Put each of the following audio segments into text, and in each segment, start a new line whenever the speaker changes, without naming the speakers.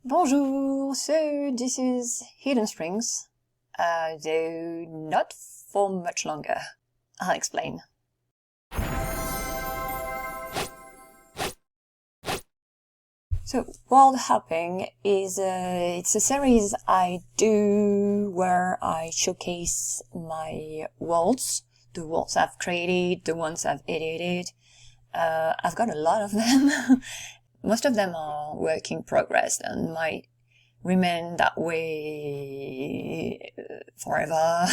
Bonjour, so this is Hidden Springs, though not for much longer. I'll explain. So, world hopping is it's a series I do where I showcase my worlds, the worlds I've created, the ones I've edited. I've got a lot of them. Most of them are work in progress and might remain that way forever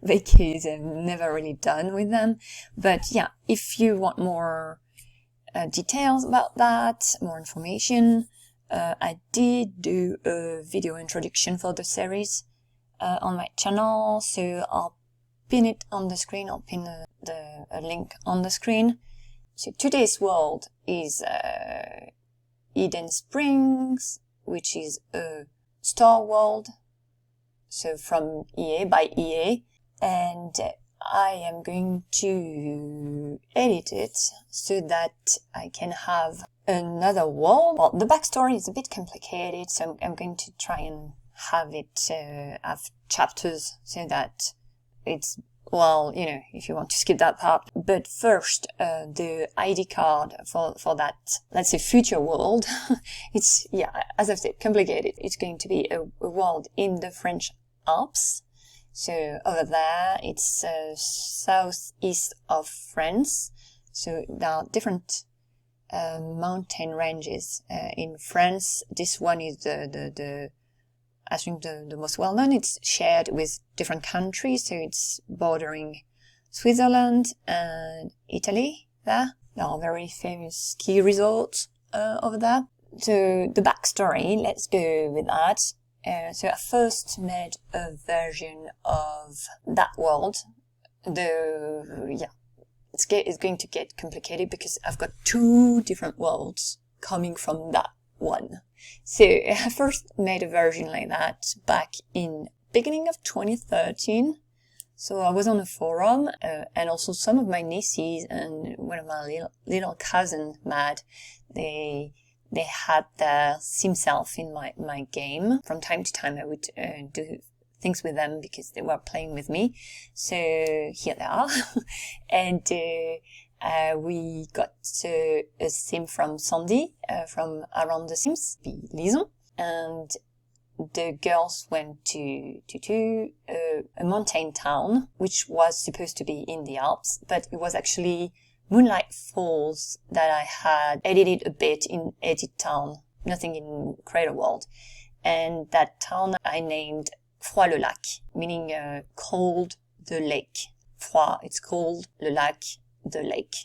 because I'm never really done with them. But yeah, if you want more details about that, more information, I did do a video introduction for the series on my channel, so I'll pin it on the screen. I'll pin a link on the screen. So today's world is Hidden Springs, which is a Star World, so from EA, by EA, and I am going to edit it so that I can have another world. Well, the backstory is a bit complicated, so I'm going to try and have it have chapters so that it's, well, you know, if you want to skip that part. But first, the ID card for that, let's say, future world. It's, yeah, as I've said, complicated. It's going to be a world in the French Alps. So over there, it's southeast of France. So there are different mountain ranges in France. This one is I think the most well-known. It's shared with different countries, so it's bordering Switzerland and Italy there. There are very famous ski resorts over there. So the backstory, let's go with that. So I first made a version of that world. It's going to get complicated because I've got two different worlds coming from that one. So I first made a version like that back in beginning of 2013. So I was on a forum, and also some of my nieces and one of my little cousin, Mad, they had their SIMS self in my game. From time to time I would do things with them because they were playing with me. So here they are. And we got a sim from Sandy, from around the Sims, Lison, and the girls went to a mountain town, which was supposed to be in the Alps, but it was actually Moonlight Falls that I had edited a bit in Edit Town, nothing in Creator World. And that town I named Froid-le-Lac, meaning cold the lake. Froid, it's cold, le lac, the lake.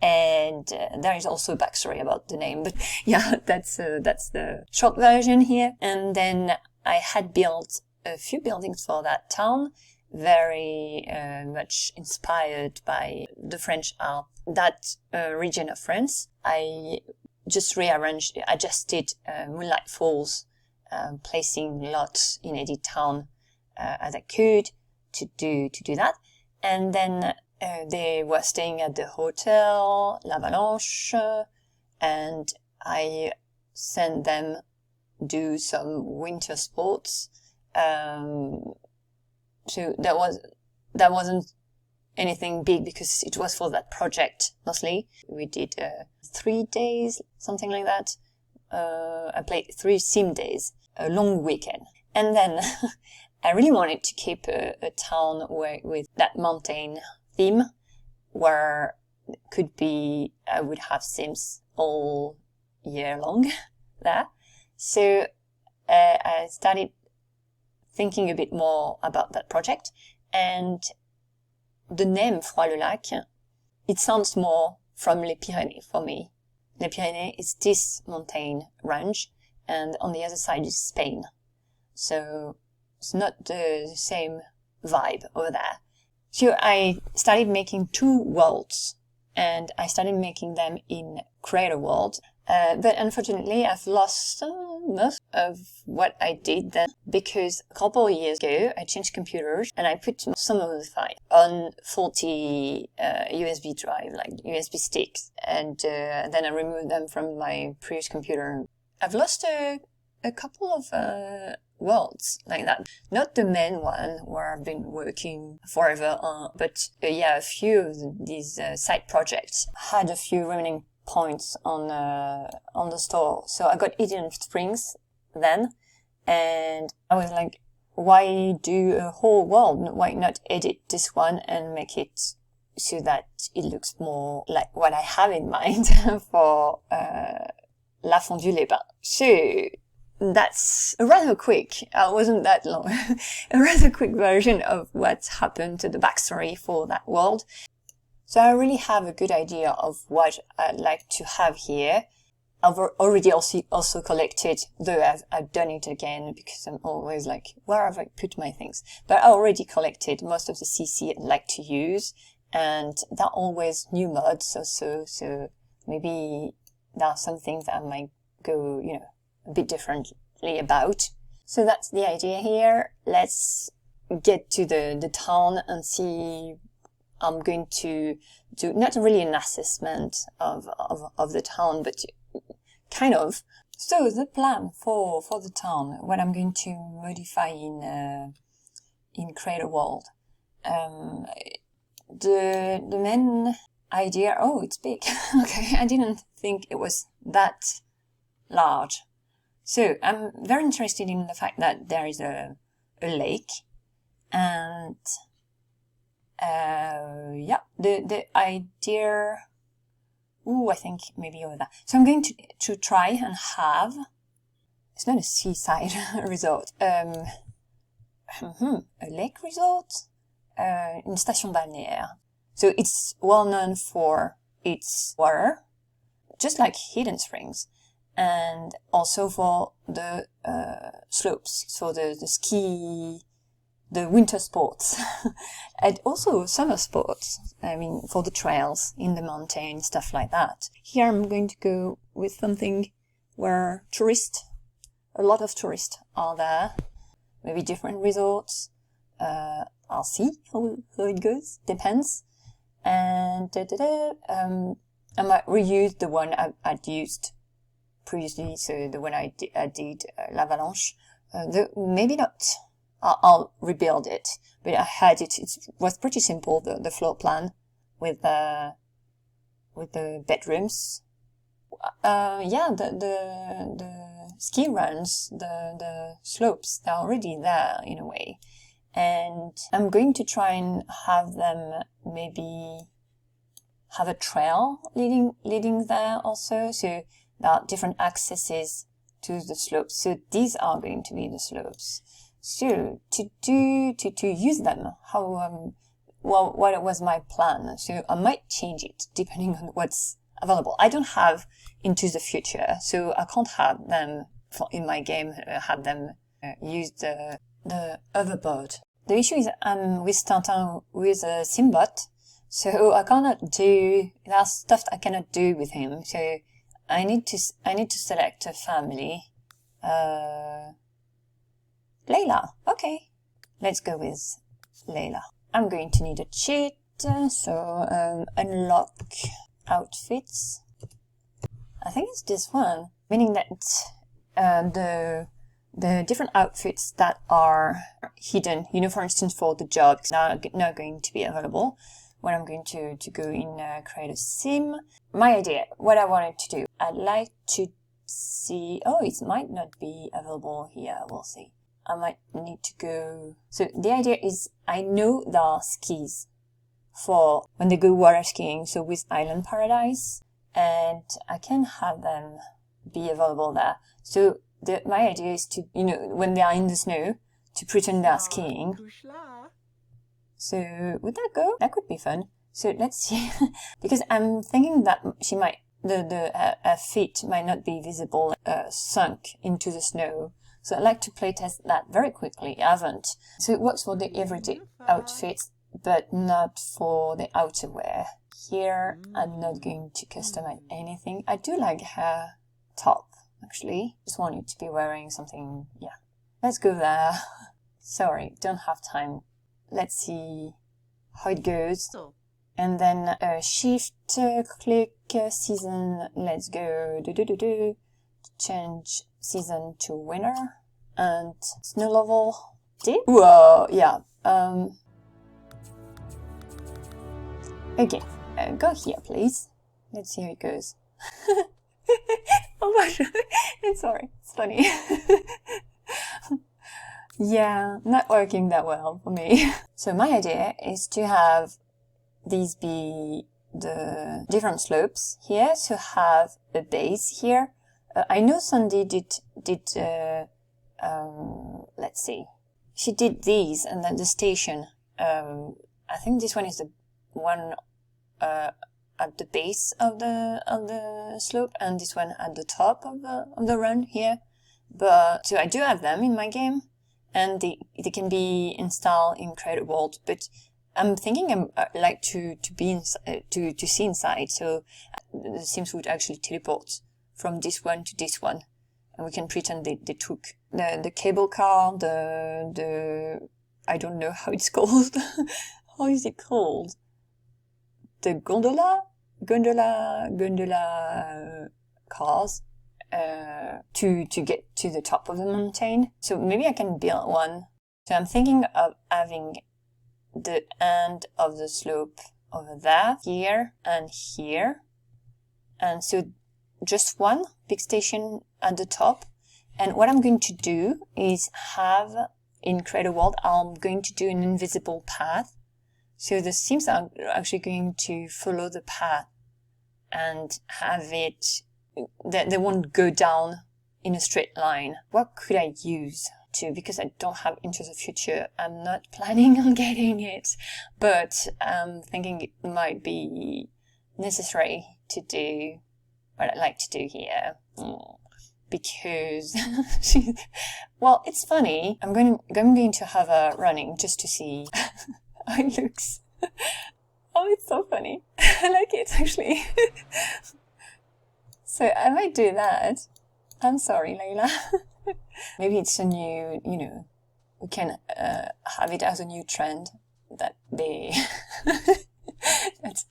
And there is also a backstory about the name, but yeah, that's the short version here. And then I had built a few buildings for that town, very much inspired by the French Alps, that region of France. I just adjusted Moonlight Falls, placing lots in Edit Town as I could to do that. And then they were staying at the hotel L'Avalanche, and I sent them do some winter sports. So that wasn't anything big because it was for that project mostly. We did 3 days, something like that. I played 3 sim days, a long weekend. And then I really wanted to keep a town with that mountain theme where I would have sims all year long there. So I started thinking a bit more about that project, and the name Froid-le-Lac, it sounds more from Les Pyrénées for me. Les Pyrénées is this mountain range, and on the other side is Spain. So it's not the same vibe over there. So I started making 2 worlds, and I started making them in Creator World. But unfortunately, I've lost most of what I did then, because a couple of years ago, I changed computers and I put some of the files on faulty USB drive, like USB sticks, and then I removed them from my previous computer. I've lost a couple of worlds like that. Not the main one where I've been working forever on, but yeah, a few of these side projects had a few remaining points on the store. So I got Eden Springs then, and I was like, why do a whole world? Why not edit this one and make it so that it looks more like what I have in mind for Lafondue-les-Bains. So that's a rather quick, wasn't that long, a rather quick version of what's happened to the backstory for that world. So I really have a good idea of what I'd like to have here. I've already also collected, though I've done it again because I'm always like, where have I put my things? But I already collected most of the CC I'd like to use, and there are always new mods also, so maybe there are some things that I might go, a bit differently about. So that's the idea here. Let's get to the town and see. I'm going to do not really an assessment of the town, but kind of. So the plan for the town, what I'm going to modify in Create a World. The main idea, oh, it's big. Okay, I didn't think it was that large. So I'm very interested in the fact that there is a lake, and yeah, the idea, I think maybe over that. So I'm going to try and have, it's not a seaside resort, a lake resort, une station balnéaire. So it's well known for its water, just like Hidden Springs, and also for the slopes, so the ski, the winter sports, and also summer sports. I mean, for the trails in the mountain, stuff like that. Here I'm going to go with something where a lot of tourists are there, maybe different resorts. I'll see how it goes, depends. And I might reuse the one I'd used previously, so the one I did L'Avalanche. Maybe not. I'll rebuild it, but I had it. It was pretty simple, the floor plan with the bedrooms. Yeah, the ski runs, the slopes, they're already there in a way. And I'm going to try and have them maybe have a trail leading there also. So there are different accesses to the slopes. So these are going to be the slopes. So to use them, how what was my plan? So I might change it depending on what's available. I don't have Into the Future, so I can't have them in my game. Have them use the hoverboard. The issue is I'm with Tintin with a Simbot, so I cannot do. There's stuff I cannot do with him. So I need to select a family. Layla. Okay. Let's go with Layla. I'm going to need a cheat, so unlock outfits. I think it's this one, meaning that the different outfits that are hidden, for instance, for the jobs, are not going to be available when I'm going to go in create a sim. My idea, what I wanted to do, I'd like to see, it might not be available here, we'll see. I might need to go. So the idea is I know there are skis for when they go water skiing, so with Island Paradise, and I can have them be available there. So my idea is to, when they are in the snow, to pretend they are skiing. So would that go? That could be fun. So let's see, because I'm thinking that she might, her feet might not be visible, sunk into the snow. So I'd like to playtest that very quickly. I haven't. So it works for the everyday outfits, but not for the outerwear. Here, I'm not going to customize anything. I do like her top, actually. Just want you to be wearing something, yeah. Let's go there. Sorry, don't have time. Let's see how it goes. And then shift, click, season, let's go, change season to winter, and snow level dip. Whoa, yeah. Okay, go here, please. Let's see how it goes. Oh gosh, it's sorry, it's funny. Yeah, not working that well for me. So my idea is to have these be the different slopes here, to have a base here. I know Sandy did let's see, she did these, and then the station. I think this one is the one at the base of the slope, and this one at the top of the run here. But so I do have them in my game, and they can be installed in Creator World. But I'm thinking I like to be to see inside. So the Sims would actually teleport from this one to this one, and we can pretend they took the cable car, the I don't know how it's called. How is it called? The gondola cars to get to the top of the mountain. So maybe I can build one. So I'm thinking of having the end of the slope over there, here and here, and so just one big station at the top. And what I'm going to do is have in Creator World, I'm going to do an invisible path. So the Sims are actually going to follow the path and have it, they won't go down in a straight line. What could I use to, because I don't have Into the Future, I'm not planning on getting it, but I'm thinking it might be necessary to do what I like to do here. Because well, it's funny. I'm going to have a running just to see how it looks. Oh, it's so funny. I like it, actually. So I might do that. I'm sorry, Layla. Maybe it's a new, we can have it as a new trend that they... That's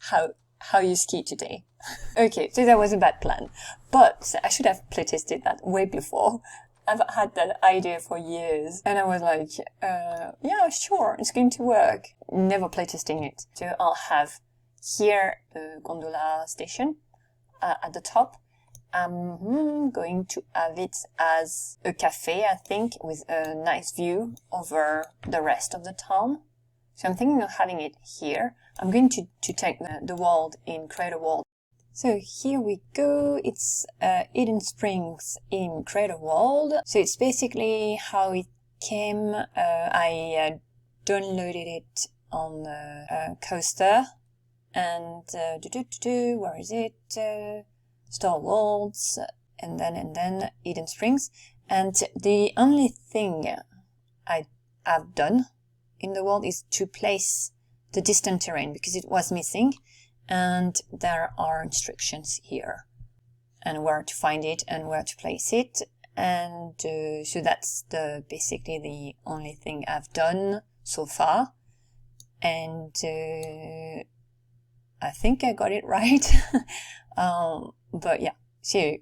how you ski today. Okay, so that was a bad plan. But I should have playtested that way before. I've had that idea for years, and I was like, yeah, sure, it's going to work. Never playtesting it. So I'll have here the gondola station at the top. I'm going to have it as a cafe, I think, with a nice view over the rest of the town. So I'm thinking of having it here. I'm going to take the world in Creator World. So here we go. It's Eden Springs in Creator World. So it's basically how it came. I downloaded it on Coaster. And where is it? Star Worlds, and then Eden Springs. And the only thing I have done in the world is to place the distant terrain, because it was missing, and there are instructions here and where to find it and where to place it. And so that's basically the only thing I've done so far, and I think I got it right. But yeah, so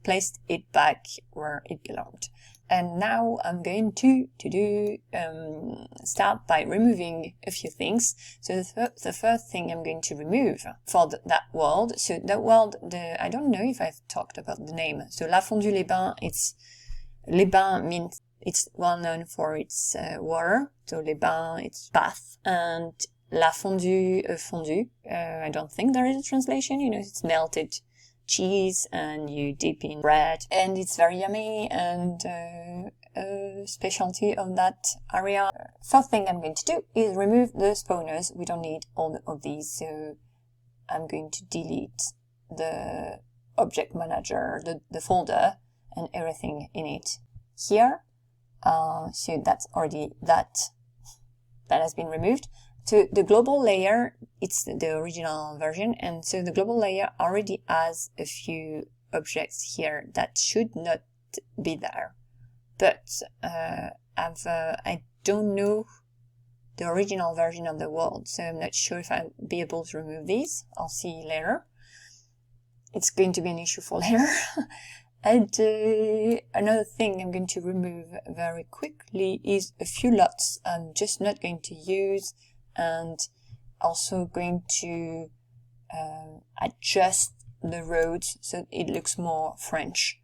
placed it back where it belonged. And now I'm going to start by removing a few things. So the first thing I'm going to remove for that world. So that world, I don't know if I've talked about the name. So Lafondue-les-Bains, Les Bains means it's well known for its water. So Les Bains, it's bath. And La Fondue, fondue. I don't think there is a translation. It's melted cheese and you dip in bread, and it's very yummy and a specialty of that area. First thing I'm going to do is remove the spawners. We don't need all of these, so I'm going to delete the object manager, the folder, and everything in it here. So that's already that has been removed. So the global layer, it's the original version, and so the global layer already has a few objects here that should not be there. But I don't know the original version of the world, so I'm not sure if I'll be able to remove these. I'll see later. It's going to be an issue for later. And another thing I'm going to remove very quickly is a few lots I'm just not going to use, and also going to adjust the roads so it looks more French.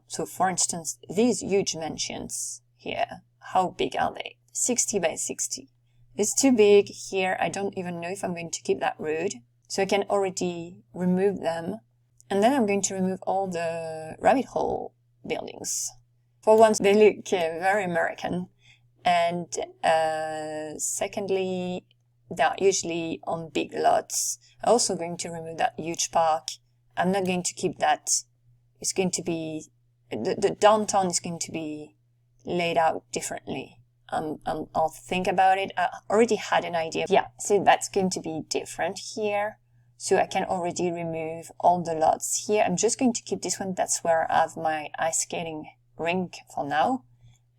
So for instance, these huge mansions here, how big are they? 60 by 60. It's too big here. I don't even know if I'm going to keep that road. So I can already remove them. And then I'm going to remove all the rabbit hole buildings. For once, they look very American. And secondly, they're usually on big lots. I'm also going to remove that huge park. I'm not going to keep that. It's going to be, the downtown is going to be laid out differently. I'll think about it. I already had an idea. Yeah, so that's going to be different here. So I can already remove all the lots here. I'm just going to keep this one. That's where I have my ice skating rink for now.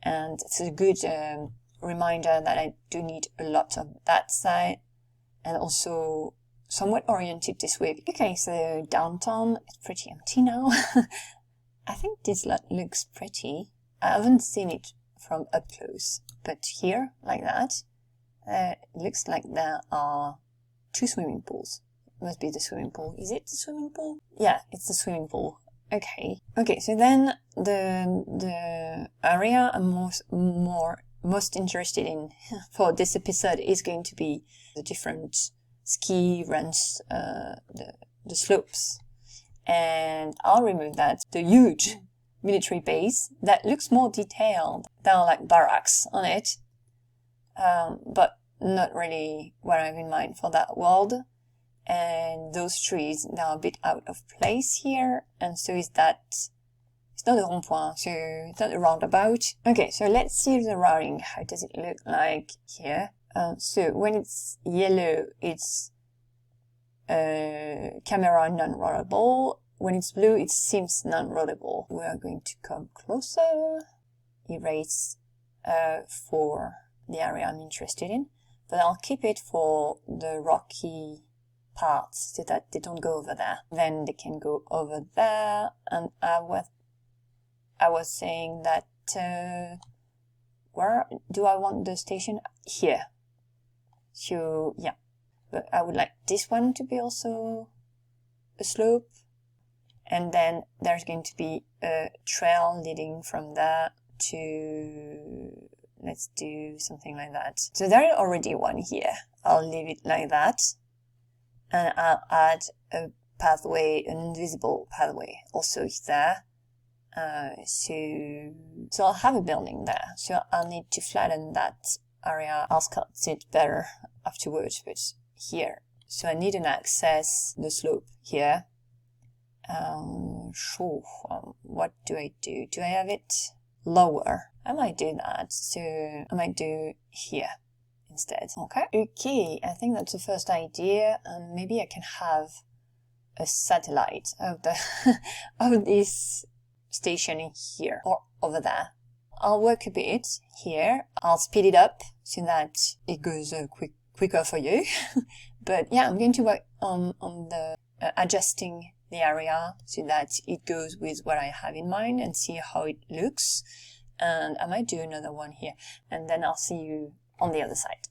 And it's a good reminder that I do need a lot of that side. And also somewhat oriented this way. Okay, so downtown is pretty empty now. I think this lot looks pretty. I haven't seen it from up close. But here, like that, it looks like there are 2 swimming pools. Must be the swimming pool. Is it the swimming pool? Yeah, it's the swimming pool. Okay. Okay, so then the area I'm most interested in for this episode is going to be the different ski runs, the slopes. And I'll remove that. The huge military base that looks more detailed. There are like barracks on it. But not really what I have in mind for that world. And those trees, they're a bit out of place here. And so is that, it's not a rond-point, so it's not a roundabout. Okay, so let's see the routing. How does it look like here? So when it's yellow, it's camera non-rollable. When it's blue, it's SIMS non-rollable. We are going to come closer. Erase for the area I'm interested in. But I'll keep it for the rocky parts so that they don't go over there. Then they can go over there. And I was saying that where do I want the station? Here. So yeah, but I would like this one to be also a slope. And then there's going to be a trail leading from there to, let's do something like that. So there is already one here. I'll leave it like that. And I'll add a pathway, an invisible pathway also there. So I'll have a building there. So I'll need to flatten that area. I'll sculpt it better afterwards, but here. So I need an access, the slope here. Sure. What do I do? Do I have it lower? I might do that. So I might do here instead. Okay, I think that's the first idea, and maybe I can have a satellite of the of this station here or over there. I'll work a bit here. I'll speed it up so that it goes quicker for you. But yeah, I'm going to work on the adjusting the area so that it goes with what I have in mind and see how it looks. And I might do another one here, and then I'll see you on the other side.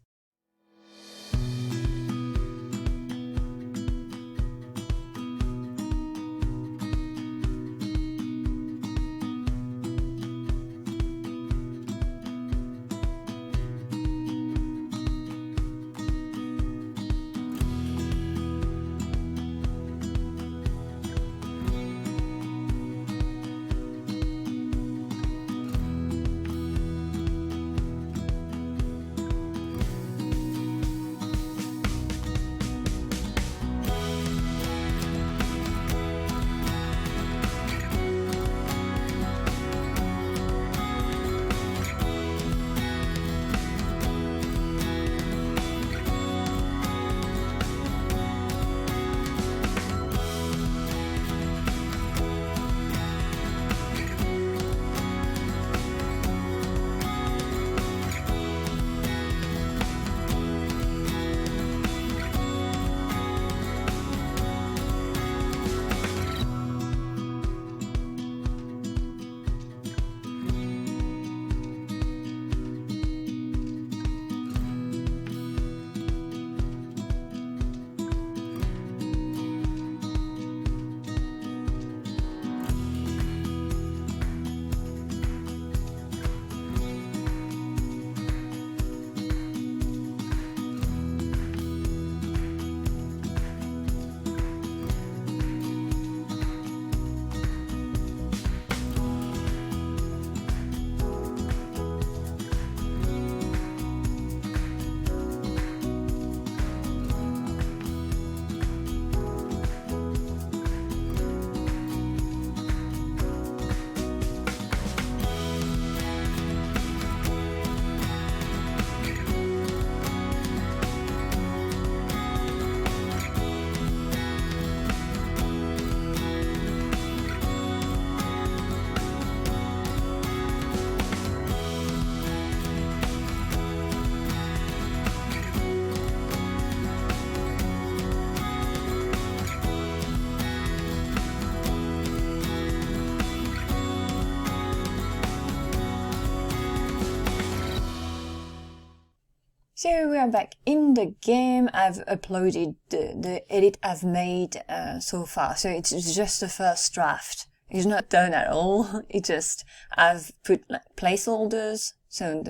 So we are back in the game. I've uploaded the edit I've made so far. So it's just the first draft. It's not done at all. It just, I've put like placeholders. So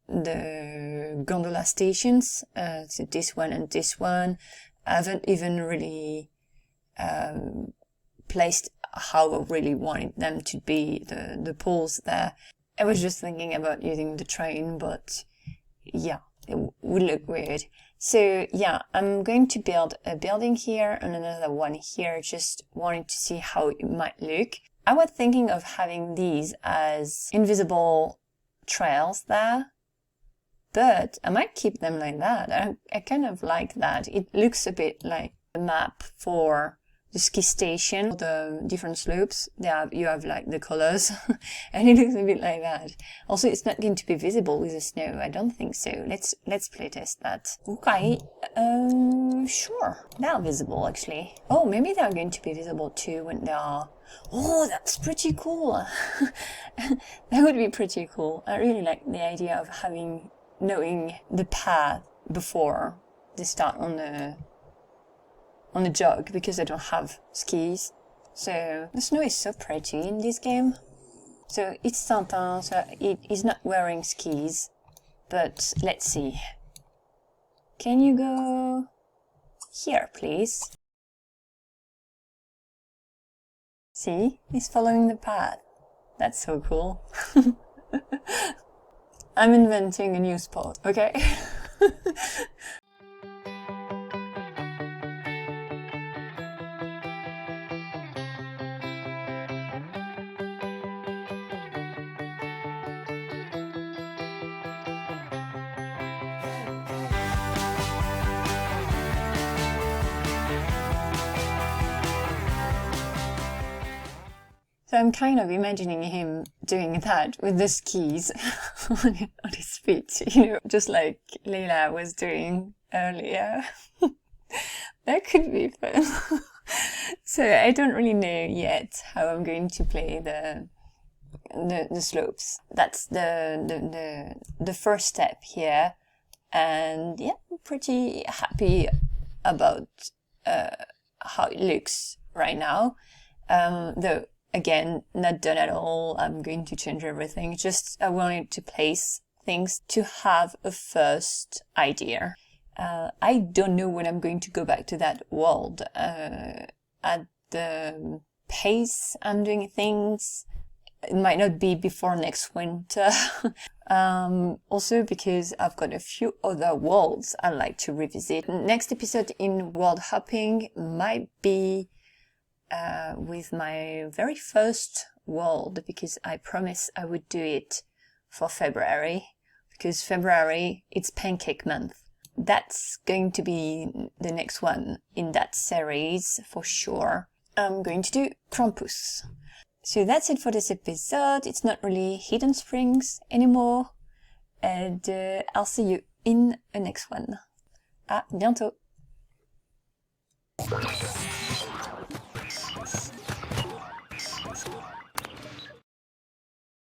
the gondola stations, so this one and this one. I haven't even really placed how I really wanted them to be, the poles there. I was just thinking about using the train, but yeah, it would look weird. So yeah, I'm going to build a building here and another one here, just wanted to see how it might look. I was thinking of having these as invisible trails there, but I might keep them like that. I kind of like that. It looks a bit like a map for the ski station, the different slopes. You have like the colors, and it looks a bit like that. Also, it's not going to be visible with the snow. I don't think so. Let's play test that. Okay, sure. They are visible actually. Oh, maybe they are going to be visible too when they are. Oh, that's pretty cool. That would be pretty cool. I really like the idea of knowing the path before they start on the jog, because I don't have skis. So the snow is so pretty in this game. So it's Santin, so it is not wearing skis, but let's see. Can you go here, please? See, he's following the path. That's so cool. I'm inventing a new sport, okay? So I'm kind of imagining him doing that with the skis on his feet, just like Leila was doing earlier. That could be fun. So I don't really know yet how I'm going to play the slopes. That's the first step here, and yeah, I'm pretty happy about how it looks right now. Though again, not done at all. I'm going to change everything. Just I wanted to place things to have a first idea. I don't know when I'm going to go back to that world. At the pace I'm doing things, it might not be before next winter. Also because I've got a few other worlds I'd like to revisit. Next episode in world hopping might be with my very first world, because I promised I would do it for February, because February, it's pancake month. That's going to be the next one in that series for sure. I'm going to do Krampus. So that's it for this episode. It's not really Hidden Springs anymore. And I'll see you in the next one. À bientôt!